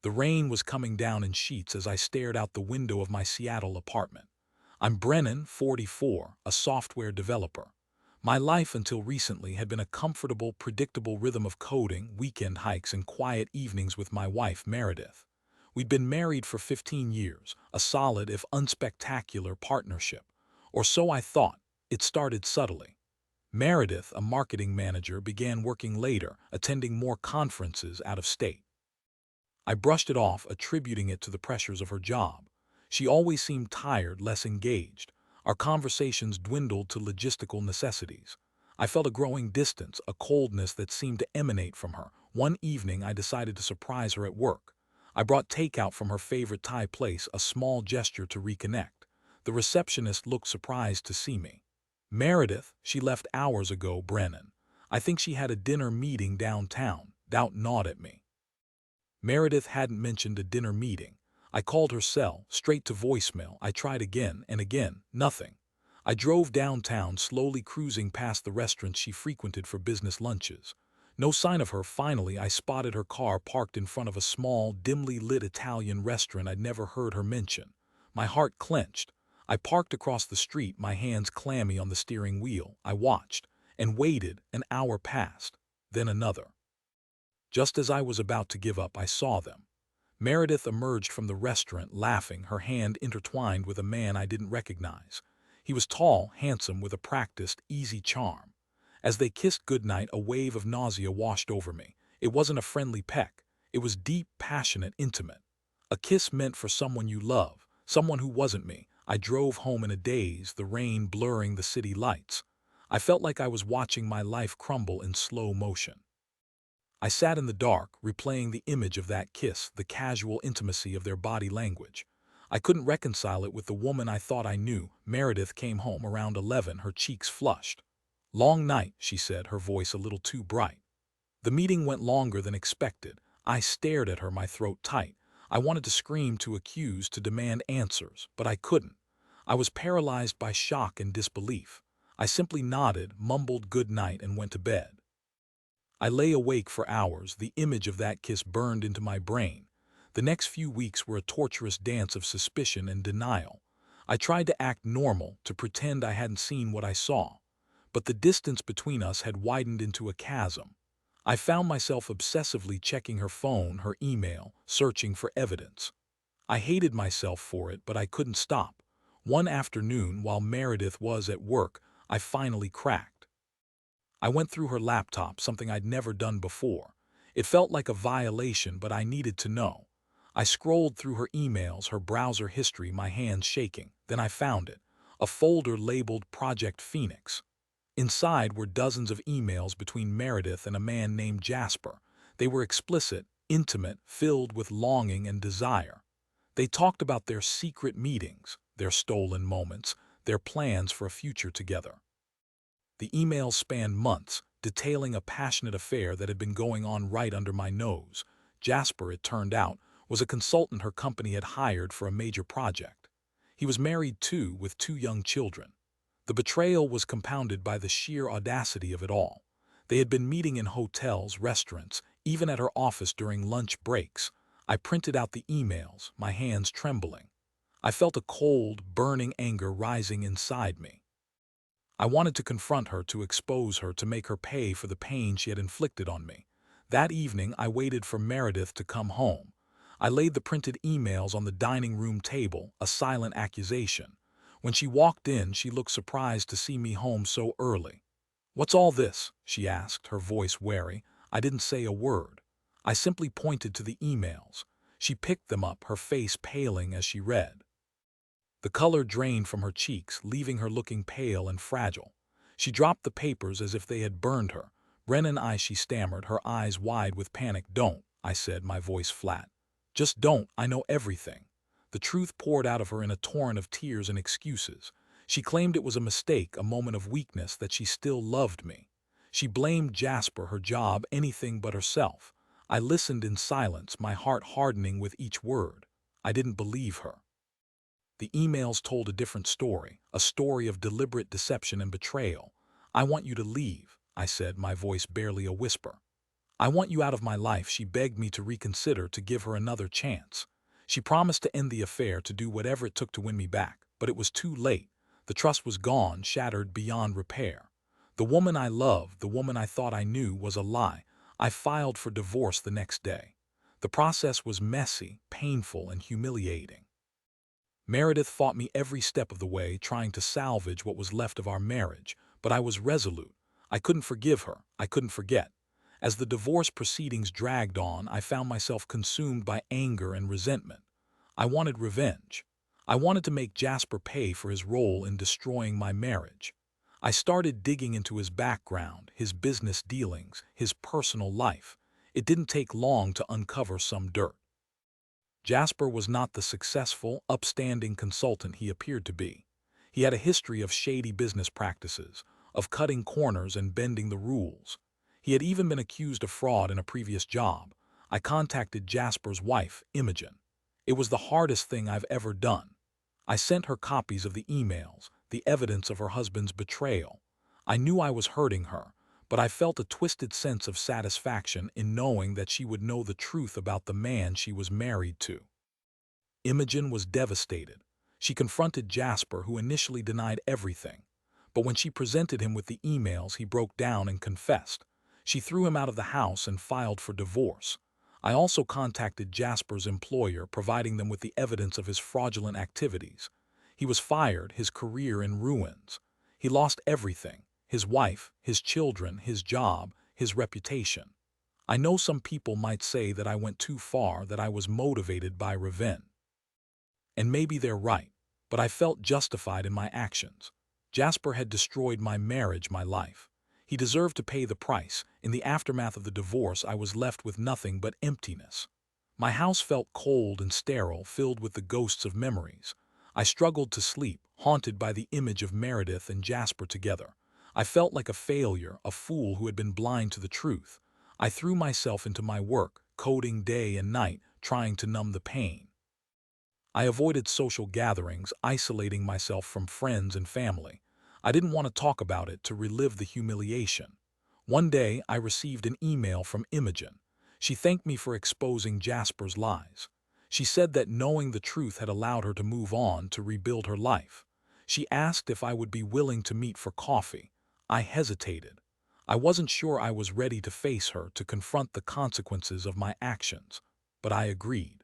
The rain was coming down in sheets as I stared out the window of my Seattle apartment. I'm Brennan, 44, a software developer. My life until recently had been a comfortable, predictable rhythm of coding, weekend hikes, and quiet evenings with my wife, Meredith. We'd been married for 15 years, a solid if unspectacular partnership. Or so I thought. It started subtly. Meredith, a marketing manager, began working later, attending more conferences out of state. I brushed it off, attributing it to the pressures of her job. She always seemed tired, less engaged. Our conversations dwindled to logistical necessities. I felt a growing distance, a coldness that seemed to emanate from her. One evening, I decided to surprise her at work. I brought takeout from her favorite Thai place, a small gesture to reconnect. The receptionist looked surprised to see me. Meredith, she left hours ago, Brennan. I think she had a dinner meeting downtown. Doubt gnawed at me. Meredith hadn't mentioned a dinner meeting. I called her cell, straight to voicemail. I tried again and again, nothing. I drove downtown, slowly cruising past the restaurants she frequented for business lunches. No sign of her. Finally, I spotted her car parked in front of a small, dimly lit Italian restaurant I'd never heard her mention. My heart clenched. I parked across the street, my hands clammy on the steering wheel. I watched and waited. An hour passed, then another. Just as I was about to give up, I saw them. Meredith emerged from the restaurant, laughing, her hand intertwined with a man I didn't recognize. He was tall, handsome, with a practiced, easy charm. As they kissed goodnight, a wave of nausea washed over me. It wasn't a friendly peck. It was deep, passionate, intimate. A kiss meant for someone you love, someone who wasn't me. I drove home in a daze, the rain blurring the city lights. I felt like I was watching my life crumble in slow motion. I sat in the dark, replaying the image of that kiss, the casual intimacy of their body language. I couldn't reconcile it with the woman I thought I knew. Meredith came home around 11, her cheeks flushed. "Long night," she said, her voice a little too bright. The meeting went longer than expected. I stared at her, my throat tight. I wanted to scream, to accuse, to demand answers, but I couldn't. I was paralyzed by shock and disbelief. I simply nodded, mumbled good night, and went to bed. I lay awake for hours, the image of that kiss burned into my brain. The next few weeks were a torturous dance of suspicion and denial. I tried to act normal, to pretend I hadn't seen what I saw. But the distance between us had widened into a chasm. I found myself obsessively checking her phone, her email, searching for evidence. I hated myself for it, but I couldn't stop. One afternoon, while Meredith was at work, I finally cracked. I went through her laptop, something I'd never done before. It felt like a violation, but I needed to know. I scrolled through her emails, her browser history, my hands shaking. Then I found it, a folder labeled Project Phoenix. Inside were dozens of emails between Meredith and a man named Jasper. They were explicit, intimate, filled with longing and desire. They talked about their secret meetings, their stolen moments, their plans for a future together. The emails spanned months, detailing a passionate affair that had been going on right under my nose. Jasper, it turned out, was a consultant her company had hired for a major project. He was married too, with 2 young children. The betrayal was compounded by the sheer audacity of it all. They had been meeting in hotels, restaurants, even at her office during lunch breaks. I printed out the emails, my hands trembling. I felt a cold, burning anger rising inside me. I wanted to confront her, to expose her, to make her pay for the pain she had inflicted on me. That evening, I waited for Meredith to come home. I laid the printed emails on the dining room table, a silent accusation. When she walked in, she looked surprised to see me home so early. "What's all this?" she asked, her voice wary. I didn't say a word. I simply pointed to the emails. She picked them up, her face paling as she read. The color drained from her cheeks, leaving her looking pale and fragile. She dropped the papers as if they had burned her. "Brennan, she stammered, her eyes wide with panic. "Don't," I said, my voice flat. "Just don't, I know everything." The truth poured out of her in a torrent of tears and excuses. She claimed it was a mistake, a moment of weakness, that she still loved me. She blamed Jasper, her job, anything but herself. I listened in silence, my heart hardening with each word. I didn't believe her. The emails told a different story, a story of deliberate deception and betrayal. "I want you to leave," I said, my voice barely a whisper. "I want you out of my life." She begged me to reconsider, to give her another chance. She promised to end the affair, to do whatever it took to win me back. But it was too late. The trust was gone, shattered beyond repair. The woman I loved, the woman I thought I knew, was a lie. I filed for divorce the next day. The process was messy, painful, and humiliating. Meredith fought me every step of the way, trying to salvage what was left of our marriage, but I was resolute. I couldn't forgive her. I couldn't forget. As the divorce proceedings dragged on, I found myself consumed by anger and resentment. I wanted revenge. I wanted to make Jasper pay for his role in destroying my marriage. I started digging into his background, his business dealings, his personal life. It didn't take long to uncover some dirt. Jasper was not the successful, upstanding consultant he appeared to be. He had a history of shady business practices, of cutting corners and bending the rules. He had even been accused of fraud in a previous job. I contacted Jasper's wife, Imogen. It was the hardest thing I've ever done. I sent her copies of the emails, the evidence of her husband's betrayal. I knew I was hurting her, but I felt a twisted sense of satisfaction in knowing that she would know the truth about the man she was married to. Imogen was devastated. She confronted Jasper, who initially denied everything. But when she presented him with the emails, he broke down and confessed. She threw him out of the house and filed for divorce. I also contacted Jasper's employer, providing them with the evidence of his fraudulent activities. He was fired, his career in ruins. He lost everything: his wife, his children, his job, his reputation. I know some people might say that I went too far, that I was motivated by revenge. And maybe they're right, but I felt justified in my actions. Jasper had destroyed my marriage, my life. He deserved to pay the price. In the aftermath of the divorce, I was left with nothing but emptiness. My house felt cold and sterile, filled with the ghosts of memories. I struggled to sleep, haunted by the image of Meredith and Jasper together. I felt like a failure, a fool who had been blind to the truth. I threw myself into my work, coding day and night, trying to numb the pain. I avoided social gatherings, isolating myself from friends and family. I didn't want to talk about it, to relive the humiliation. One day, I received an email from Imogen. She thanked me for exposing Jasper's lies. She said that knowing the truth had allowed her to move on, to rebuild her life. She asked if I would be willing to meet for coffee. I hesitated. I wasn't sure I was ready to face her, to confront the consequences of my actions. But I agreed.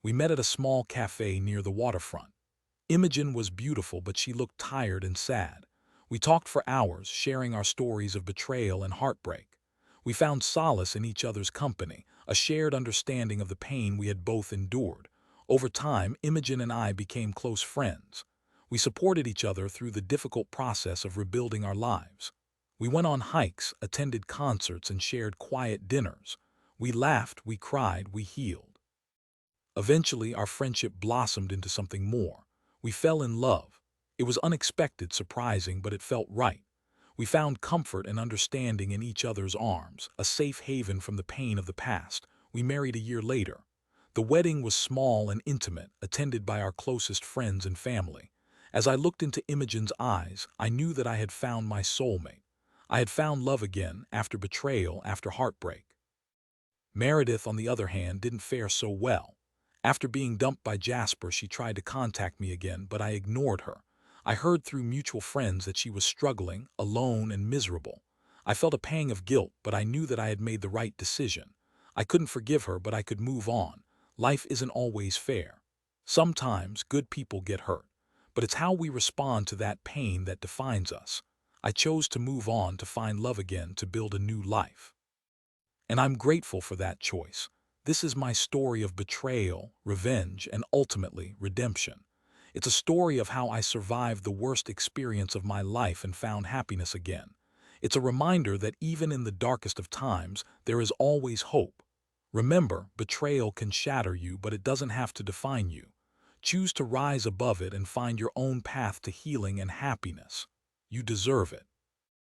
We met at a small cafe near the waterfront. Imogen was beautiful, but she looked tired and sad. We talked for hours, sharing our stories of betrayal and heartbreak. We found solace in each other's company, a shared understanding of the pain we had both endured. Over time, Imogen and I became close friends. We supported each other through the difficult process of rebuilding our lives. We went on hikes, attended concerts, and shared quiet dinners. We laughed, we cried, we healed. Eventually, our friendship blossomed into something more. We fell in love. It was unexpected, surprising, but it felt right. We found comfort and understanding in each other's arms, a safe haven from the pain of the past. We married a year later. The wedding was small and intimate, attended by our closest friends and family. As I looked into Imogen's eyes, I knew that I had found my soulmate. I had found love again, after betrayal, after heartbreak. Meredith, on the other hand, didn't fare so well. After being dumped by Jasper, she tried to contact me again, but I ignored her. I heard through mutual friends that she was struggling, alone, and miserable. I felt a pang of guilt, but I knew that I had made the right decision. I couldn't forgive her, but I could move on. Life isn't always fair. Sometimes good people get hurt, but it's how we respond to that pain that defines us. I chose to move on, to find love again, to build a new life. And I'm grateful for that choice. This is my story of betrayal, revenge, and ultimately redemption. It's a story of how I survived the worst experience of my life and found happiness again. It's a reminder that even in the darkest of times, there is always hope. Remember, betrayal can shatter you, but it doesn't have to define you. Choose to rise above it and find your own path to healing and happiness. You deserve it.